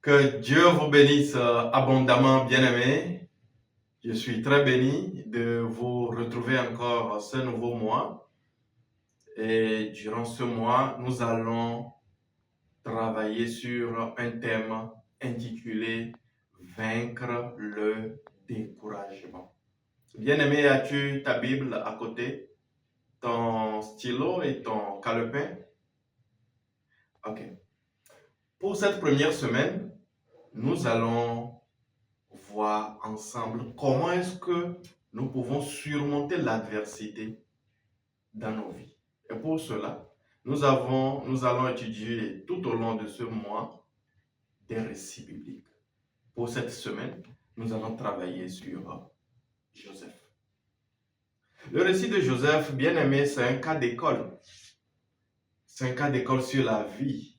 Que Dieu vous bénisse abondamment, bien-aimés. Je suis très béni de vous retrouver encore ce nouveau mois. Et durant ce mois, nous allons travailler sur un thème intitulé Vaincre le découragement. Bien-aimé, as-tu ta Bible à côté, ton stylo et ton calepin? Ok. Pour cette première semaine, nous allons voir ensemble comment est-ce que nous pouvons surmonter l'adversité dans nos vies. Et pour cela, nous allons étudier tout au long de ce mois des récits bibliques. Pour cette semaine, nous allons travailler sur Joseph. Le récit de Joseph, bien aimé, c'est un cas d'école. C'est un cas d'école sur la vie.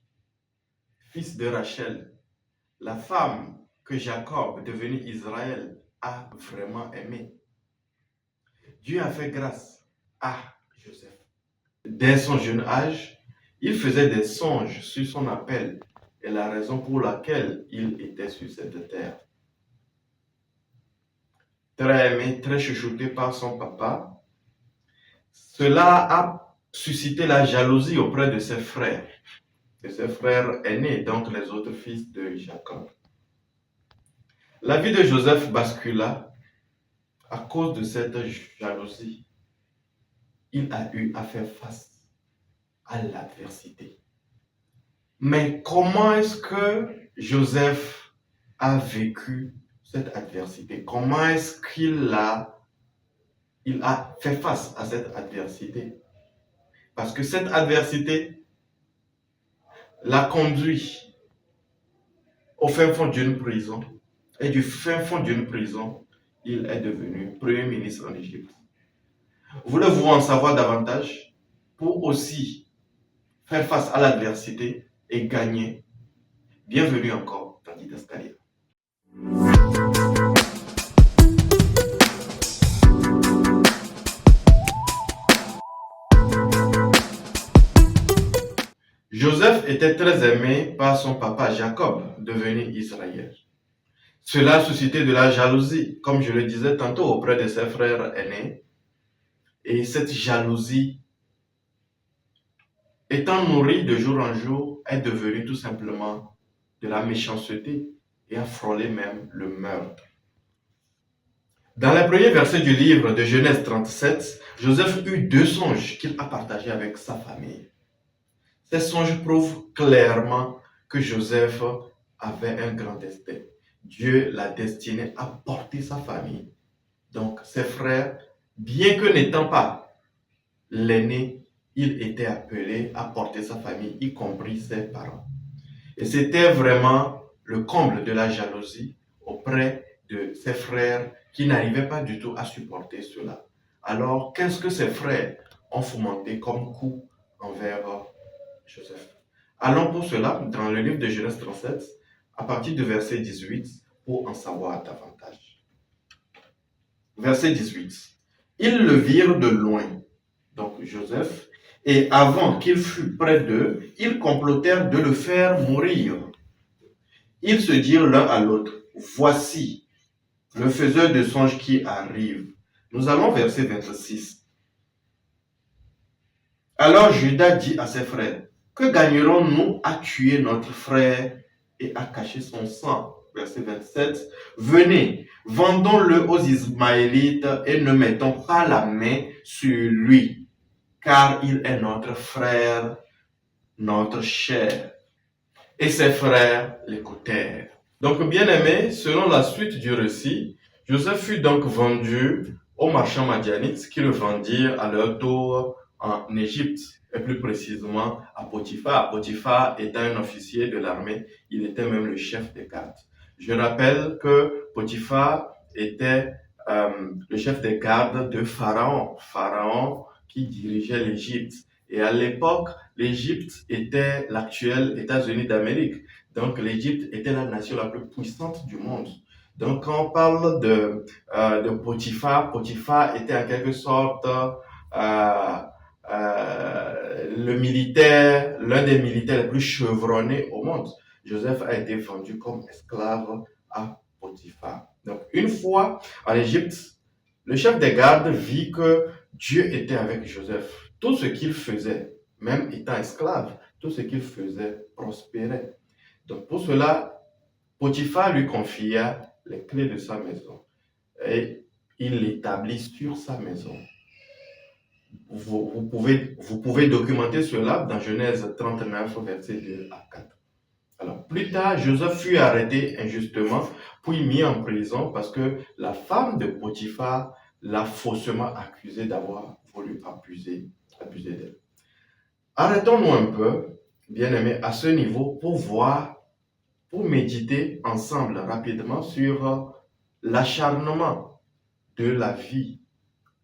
Fils de Rachel, la femme que Jacob, devenu Israël, a vraiment aimé. Dieu a fait grâce à Joseph. Dès son jeune âge, il faisait des songes sur son appel et la raison pour laquelle il était sur cette terre. Très aimé, très chouchouté par son papa, cela a suscité la jalousie auprès de ses frères aînés, donc les autres fils de Jacob. La vie de Joseph bascula à cause de cette jalousie. Il a eu à faire face à l'adversité. Mais comment est-ce que Joseph a vécu cette adversité? Comment est-ce qu'il a fait face à cette adversité? Parce que cette adversité l'a conduit au fin fond d'une prison. Et du fin fond d'une prison, il est devenu Premier ministre en Égypte. Voulez-vous en savoir davantage pour aussi faire face à l'adversité et gagner? Bienvenue encore dans Didascalia. Joseph était très aimé par son papa Jacob, devenu Israël. Cela a suscité de la jalousie, comme je le disais tantôt, auprès de ses frères aînés. Et cette jalousie, étant nourrie de jour en jour, est devenue tout simplement de la méchanceté et a frôlé même le meurtre. Dans les premiers versets du livre de Genèse 37, Joseph eut deux songes qu'il a partagés avec sa famille. Ces songes prouvent clairement que Joseph avait un grand destin. Dieu l'a destiné à porter sa famille. Donc ses frères, bien que n'étant pas l'aîné, il était appelé à porter sa famille, y compris ses parents. Et c'était vraiment le comble de la jalousie auprès de ses frères qui n'arrivaient pas du tout à supporter cela. Alors, qu'est-ce que ses frères ont fomenté comme coup envers Joseph? Allons pour cela dans le livre de Genèse 37, à partir du verset 18, pour en savoir davantage. Verset 18. Ils le virent de loin, donc Joseph, et avant qu'il fût près d'eux, ils complotèrent de le faire mourir. Ils se dirent l'un à l'autre, voici le faiseur de songes qui arrive. Nous allons verset 26. Alors Judas dit à ses frères, que gagnerons-nous à tuer notre frère et à cacher son sang? Verset 27. Venez, vendons-le aux Ismaélites et ne mettons pas la main sur lui, car il est notre frère, notre chair. Et ses frères l'écoutèrent. Donc, bien aimé, selon la suite du récit, Joseph fut donc vendu aux marchands madianites qui le vendirent à leur tour en Égypte, et plus précisément à Potiphar. Potiphar étant un officier de l'armée, il était même le chef des gardes. Je rappelle que Potiphar était le chef des gardes de Pharaon, Pharaon qui dirigeait l'Égypte. Et à l'époque, l'Égypte était l'actuel États-Unis d'Amérique. Donc l'Égypte était la nation la plus puissante du monde. Donc quand on parle de Potiphar, Potiphar était en quelque sorte le militaire, l'un des militaires les plus chevronnés au monde. Joseph a été vendu comme esclave à Potiphar. Donc, une fois en Égypte, le chef des gardes vit que Dieu était avec Joseph. Tout ce qu'il faisait, même étant esclave, tout ce qu'il faisait prospérait. Donc, pour cela, Potiphar lui confia les clés de sa maison et il l'établit sur sa maison. Vous pouvez documenter cela dans Genèse 39, versets 2 à 4. Alors, plus tard, Joseph fut arrêté injustement, puis mis en prison parce que la femme de Potiphar l'a faussement accusé d'avoir voulu abuser d'elle. Arrêtons-nous un peu, bien-aimés, à ce niveau pour méditer ensemble rapidement sur l'acharnement de la vie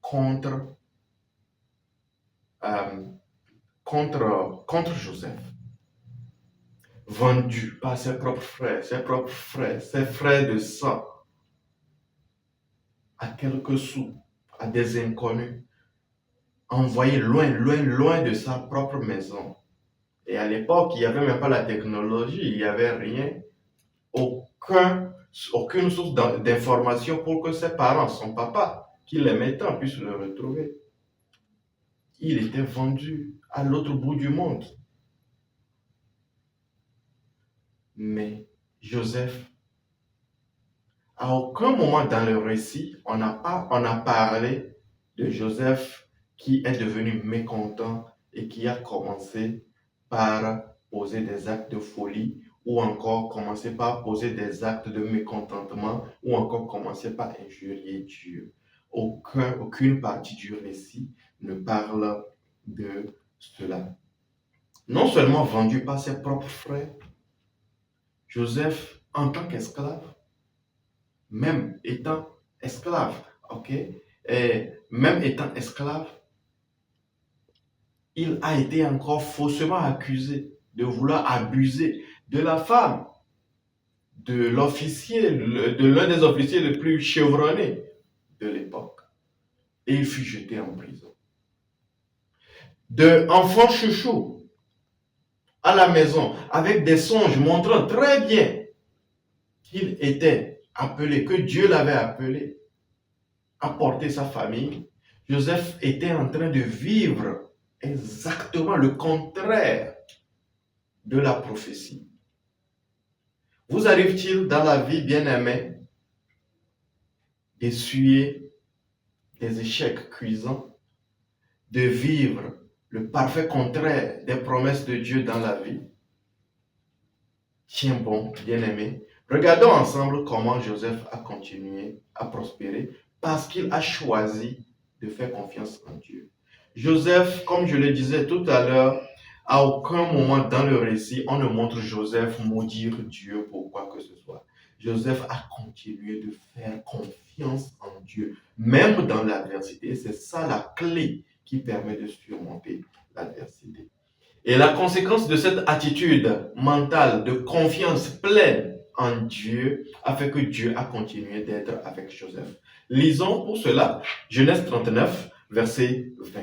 contre Joseph, vendu par ses frères de sang, à quelques sous, à des inconnus, envoyé loin de sa propre maison. Et à l'époque, il n'y avait même pas la technologie, il n'y avait rien, aucune source d'information pour que ses parents, son papa, qui l'aimait tant, puissent le retrouver. Il était vendu à l'autre bout du monde. Mais Joseph, à aucun moment dans le récit, on a parlé de Joseph qui est devenu mécontent et qui a commencé par poser des actes de folie ou encore commencer par poser des actes de mécontentement ou encore commencer par injurier Dieu. Aucune partie du récit ne parle de cela. Non seulement vendu par ses propres frères, Joseph, en tant qu'esclave, même étant esclave, il a été encore faussement accusé de vouloir abuser de la femme de l'un des officiers les plus chevronnés de l'époque. Et il fut jeté en prison. De enfant chouchou à la maison, avec des songes montrant très bien qu'il était appelé, que Dieu l'avait appelé à porter sa famille, Joseph était en train de vivre exactement le contraire de la prophétie. Vous arrive-t-il dans la vie, bien-aimé, d'essuyer des échecs cuisants, de vivre le parfait contraire des promesses de Dieu dans la vie? Tiens bon, bien-aimé, regardons ensemble comment Joseph a continué à prospérer parce qu'il a choisi de faire confiance en Dieu. Joseph, comme je le disais tout à l'heure, à aucun moment dans le récit, on ne montre Joseph maudire Dieu pour quoi que ce soit. Joseph a continué de faire confiance en Dieu, même dans l'adversité. C'est ça la clé qui permet de surmonter l'adversité. Et la conséquence de cette attitude mentale de confiance pleine en Dieu a fait que Dieu a continué d'être avec Joseph. Lisons pour cela Genèse 39, verset 20.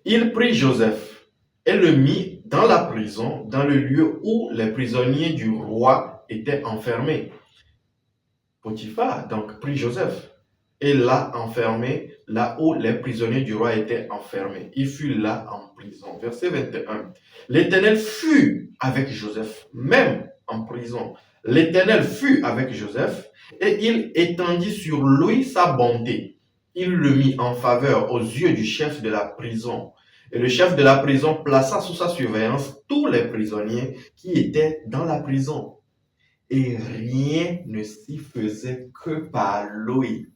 Il prit Joseph et le mit dans la prison, dans le lieu où les prisonniers du roi étaient enfermés. Potiphar donc prit Joseph et l'a enfermé là où les prisonniers du roi étaient enfermés. Il fut là en prison. Verset 21. L'Éternel fut avec Joseph, même en prison. L'Éternel fut avec Joseph et il étendit sur lui sa bonté. Il le mit en faveur aux yeux du chef de la prison. Et le chef de la prison plaça sous sa surveillance tous les prisonniers qui étaient dans la prison. Et rien ne s'y faisait que par lui.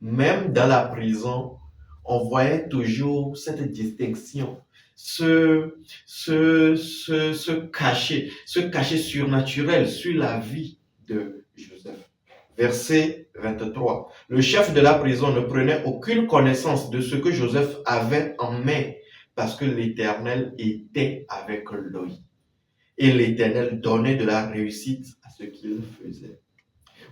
Même dans la prison, on voyait toujours cette distinction, ce cachet surnaturel sur la vie de Joseph. Verset 23. Le chef de la prison ne prenait aucune connaissance de ce que Joseph avait en main, parce que l'Éternel était avec lui. Et l'Éternel donnait de la réussite à ce qu'il faisait.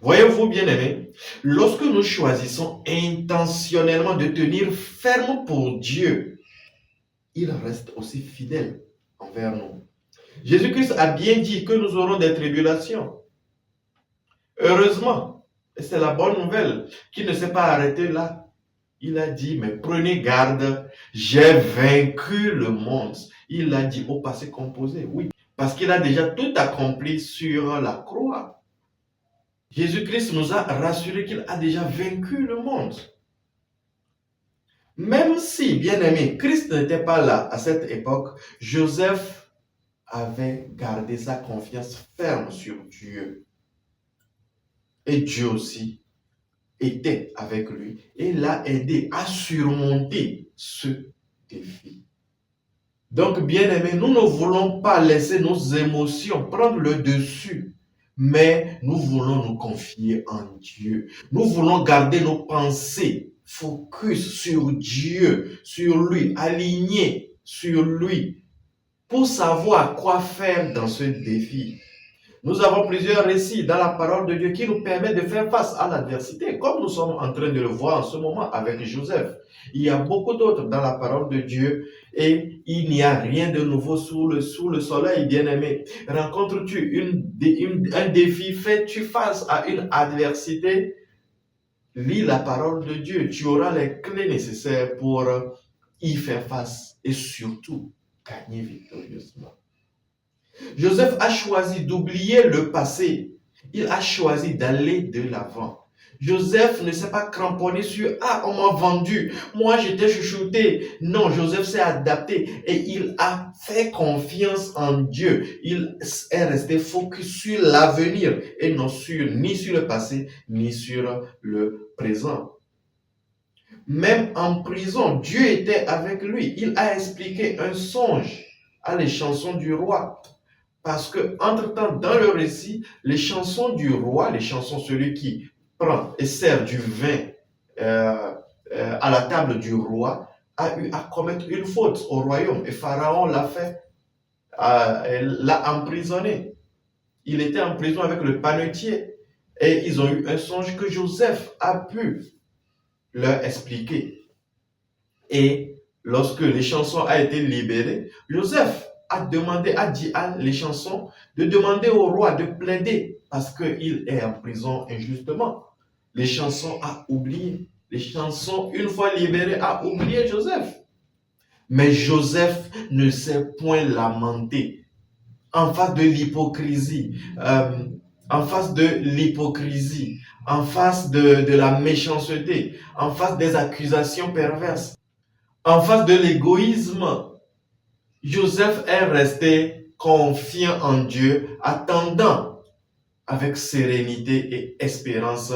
Voyez-vous, bien-aimés, lorsque nous choisissons intentionnellement de tenir ferme pour Dieu, il reste aussi fidèle envers nous. Jésus-Christ a bien dit que nous aurons des tribulations. Heureusement, et c'est la bonne nouvelle, qu'il ne s'est pas arrêté là. Il a dit, mais prenez garde, j'ai vaincu le monde. Il l'a dit au passé composé, oui, parce qu'il a déjà tout accompli sur la croix. Jésus-Christ nous a rassuré qu'il a déjà vaincu le monde. Même si, bien aimé, Christ n'était pas là à cette époque, Joseph avait gardé sa confiance ferme sur Dieu. Et Dieu aussi était avec lui et l'a aidé à surmonter ce défi. Donc, bien aimé, nous ne voulons pas laisser nos émotions prendre le dessus, mais nous voulons nous confier en Dieu. Nous voulons garder nos pensées focus sur Dieu, sur lui, alignées sur lui, pour savoir quoi faire dans ce défi. Nous avons plusieurs récits dans la parole de Dieu qui nous permettent de faire face à l'adversité, comme nous sommes en train de le voir en ce moment avec Joseph. Il y a beaucoup d'autres dans la parole de Dieu et il n'y a rien de nouveau sous le soleil, bien-aimé. Rencontres-tu un défi, fais-tu face à une adversité, lis la parole de Dieu. Tu auras les clés nécessaires pour y faire face et surtout gagner victorieusement. Joseph a choisi d'oublier le passé. Il a choisi d'aller de l'avant. Joseph ne s'est pas cramponné sur « Ah, on m'a vendu, moi j'étais chouchouté ». Non, Joseph s'est adapté et il a fait confiance en Dieu. Il est resté focus sur l'avenir et non ni sur le passé, ni sur le présent. Même en prison, Dieu était avec lui. Il a expliqué un songe à les chansons du roi. Parce que, entre-temps, dans le récit, les chansons du roi, les chansons, celui qui prend et sert du vin à la table du roi, a eu à commettre une faute au royaume. Et Pharaon l'a fait, l'a emprisonné. Il était en prison avec le panetier. Et ils ont eu un songe que Joseph a pu leur expliquer. Et lorsque les chansons ont été libérées, Joseph a dit à les chansons de demander au roi de plaider parce qu'il est en prison injustement. Les chansons a oublié. Les chansons, une fois libérées, a oublié Joseph. Mais Joseph ne s'est point lamenté en face de l'hypocrisie, en face de la méchanceté, en face des accusations perverses, en face de l'égoïsme. Joseph est resté confiant en Dieu, attendant avec sérénité et espérance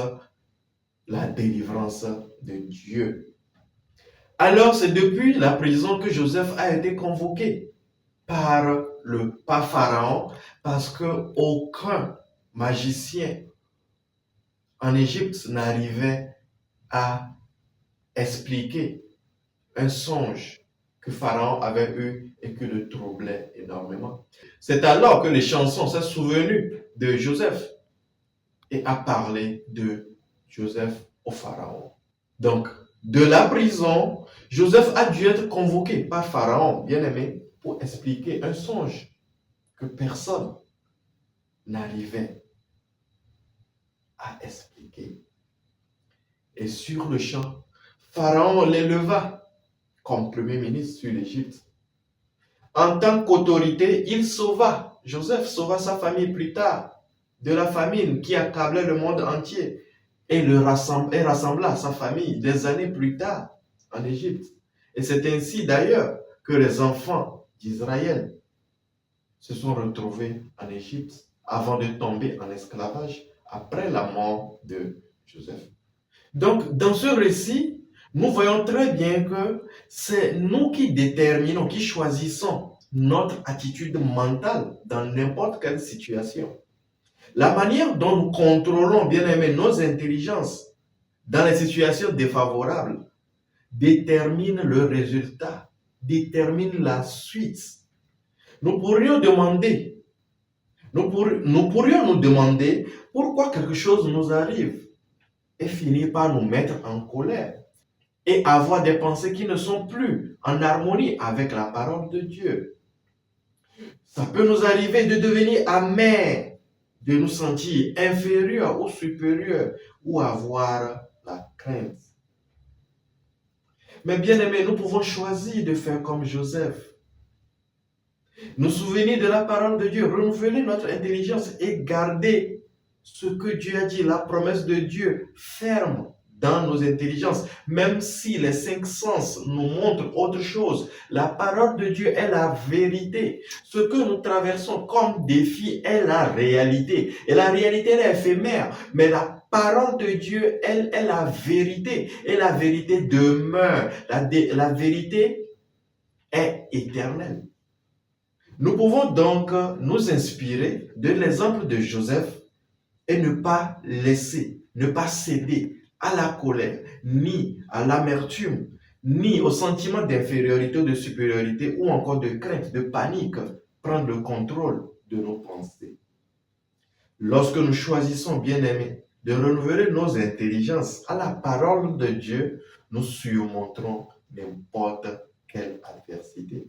la délivrance de Dieu. Alors, c'est depuis la prison que Joseph a été convoqué par Pharaon, parce que aucun magicien en Égypte n'arrivait à expliquer un songe que Pharaon avait eu et qui le troublait énormément. C'est alors que les chansons s'est souvenu de Joseph et a parlé de Joseph au Pharaon. Donc, de la prison, Joseph a dû être convoqué par Pharaon, bien-aimé, pour expliquer un songe que personne n'arrivait à expliquer. Et sur le champ, Pharaon l'éleva comme premier ministre sur l'Égypte. En tant qu'autorité, Joseph sauva sa famille plus tard de la famine qui accablait le monde entier et rassembla sa famille des années plus tard en Égypte. Et c'est ainsi d'ailleurs que les enfants d'Israël se sont retrouvés en Égypte avant de tomber en esclavage après la mort de Joseph. Donc, dans ce récit, nous voyons très bien que c'est nous qui déterminons, qui choisissons notre attitude mentale dans n'importe quelle situation. La manière dont nous contrôlons, bien aimé, nos intelligences dans les situations défavorables détermine le résultat, détermine la suite. Nous pourrions nous demander pourquoi quelque chose nous arrive et finir par nous mettre en colère et avoir des pensées qui ne sont plus en harmonie avec la parole de Dieu. Ça peut nous arriver de devenir amers, de nous sentir inférieurs ou supérieurs, ou avoir la crainte. Mais bien aimés, nous pouvons choisir de faire comme Joseph. Nous souvenir de la parole de Dieu, renouveler notre intelligence et garder ce que Dieu a dit, la promesse de Dieu ferme dans nos intelligences, même si les cinq sens nous montrent autre chose. La parole de Dieu est la vérité. Ce que nous traversons comme défi est la réalité. Et la réalité, elle est éphémère, mais la parole de Dieu, elle est la vérité. Et la vérité demeure. La vérité est éternelle. Nous pouvons donc nous inspirer de l'exemple de Joseph et ne pas laisser, ne pas céder à la colère, ni à l'amertume, ni au sentiment d'infériorité ou de supériorité, ou encore de crainte, de panique, prendre le contrôle de nos pensées. Lorsque nous choisissons, bien aimés, de renouveler nos intelligences à la parole de Dieu, nous surmonterons n'importe quelle adversité.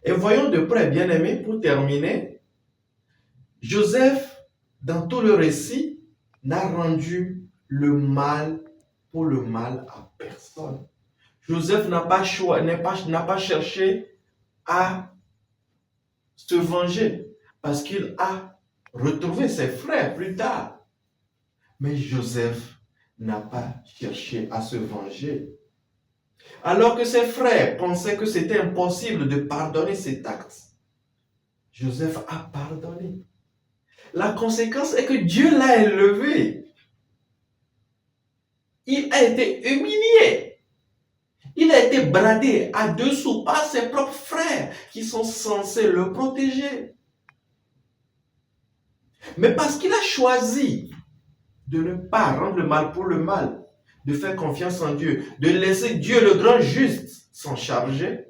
Et voyons de près, bien aimés, pour terminer, Joseph, dans tout le récit, n'a rendu le mal pour le mal à personne. Joseph n'a pas cherché à se venger parce qu'il a retrouvé ses frères plus tard. Mais Joseph n'a pas cherché à se venger. Alors que ses frères pensaient que c'était impossible de pardonner cet acte, Joseph a pardonné. La conséquence est que Dieu l'a élevé. Il a été humilié. Il a été bradé à dessous par ses propres frères qui sont censés le protéger. Mais parce qu'il a choisi de ne pas rendre le mal pour le mal, de faire confiance en Dieu, de laisser Dieu le grand juste s'en charger,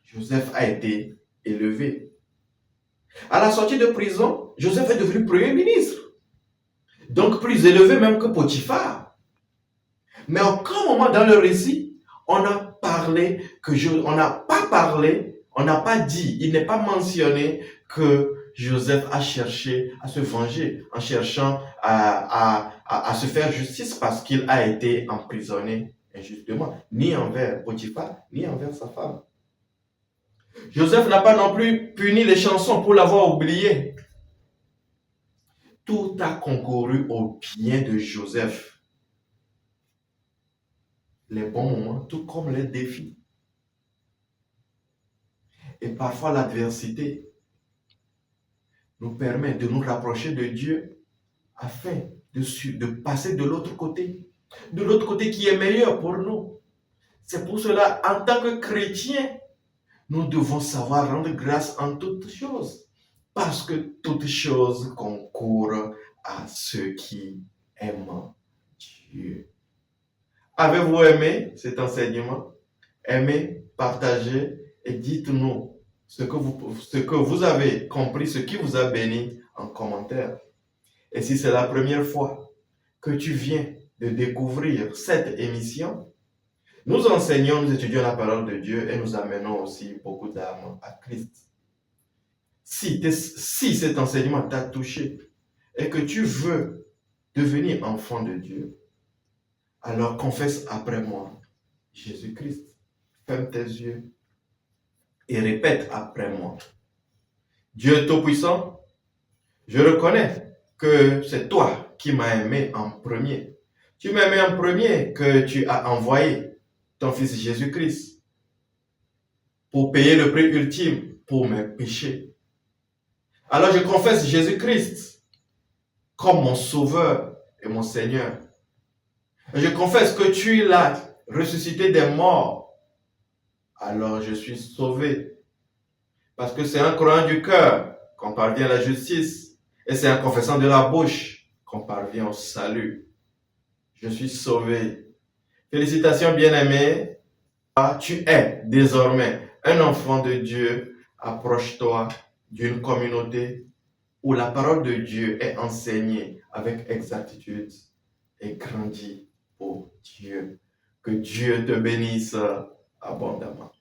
Joseph a été élevé. À la sortie de prison, Joseph est devenu premier ministre. Donc plus élevé même que Potiphar. Mais à aucun moment dans le récit, on n'a pas dit, il n'est pas mentionné que Joseph a cherché à se venger en cherchant à se faire justice parce qu'il a été emprisonné injustement, ni envers Potiphar, ni envers sa femme. Joseph n'a pas non plus puni les chansons pour l'avoir oublié. Tout a concouru au bien de Joseph. Les bons moments, tout comme les défis. Et parfois l'adversité nous permet de nous rapprocher de Dieu afin de passer de l'autre côté qui est meilleur pour nous. C'est pour cela, en tant que chrétiens, nous devons savoir rendre grâce en toutes choses, parce que toutes choses concourent à ceux qui aiment Dieu. Avez-vous aimé cet enseignement? Aimez, partagez et dites-nous ce que vous avez compris, ce qui vous a béni en commentaire. Et si c'est la première fois que tu viens de découvrir cette émission, nous enseignons, nous étudions la parole de Dieu et nous amenons aussi beaucoup d'âmes à Christ. Si cet enseignement t'a touché et que tu veux devenir enfant de Dieu, alors confesse après moi Jésus-Christ. Ferme tes yeux et répète après moi. Dieu Tout-Puissant, je reconnais que c'est toi qui m'as aimé en premier. Tu m'as aimé en premier, que tu as envoyé ton Fils Jésus-Christ pour payer le prix ultime pour mes péchés. Alors je confesse Jésus-Christ comme mon Sauveur et mon Seigneur. Et je confesse que tu l'as ressuscité des morts. Alors je suis sauvé. Parce que c'est en croyant du cœur qu'on parvient à la justice. Et c'est en confessant de la bouche qu'on parvient au salut. Je suis sauvé. Félicitations bien-aimés. Tu es désormais un enfant de Dieu. Approche-toi d'une communauté où la parole de Dieu est enseignée avec exactitude et grandis pour Dieu. Que Dieu te bénisse abondamment.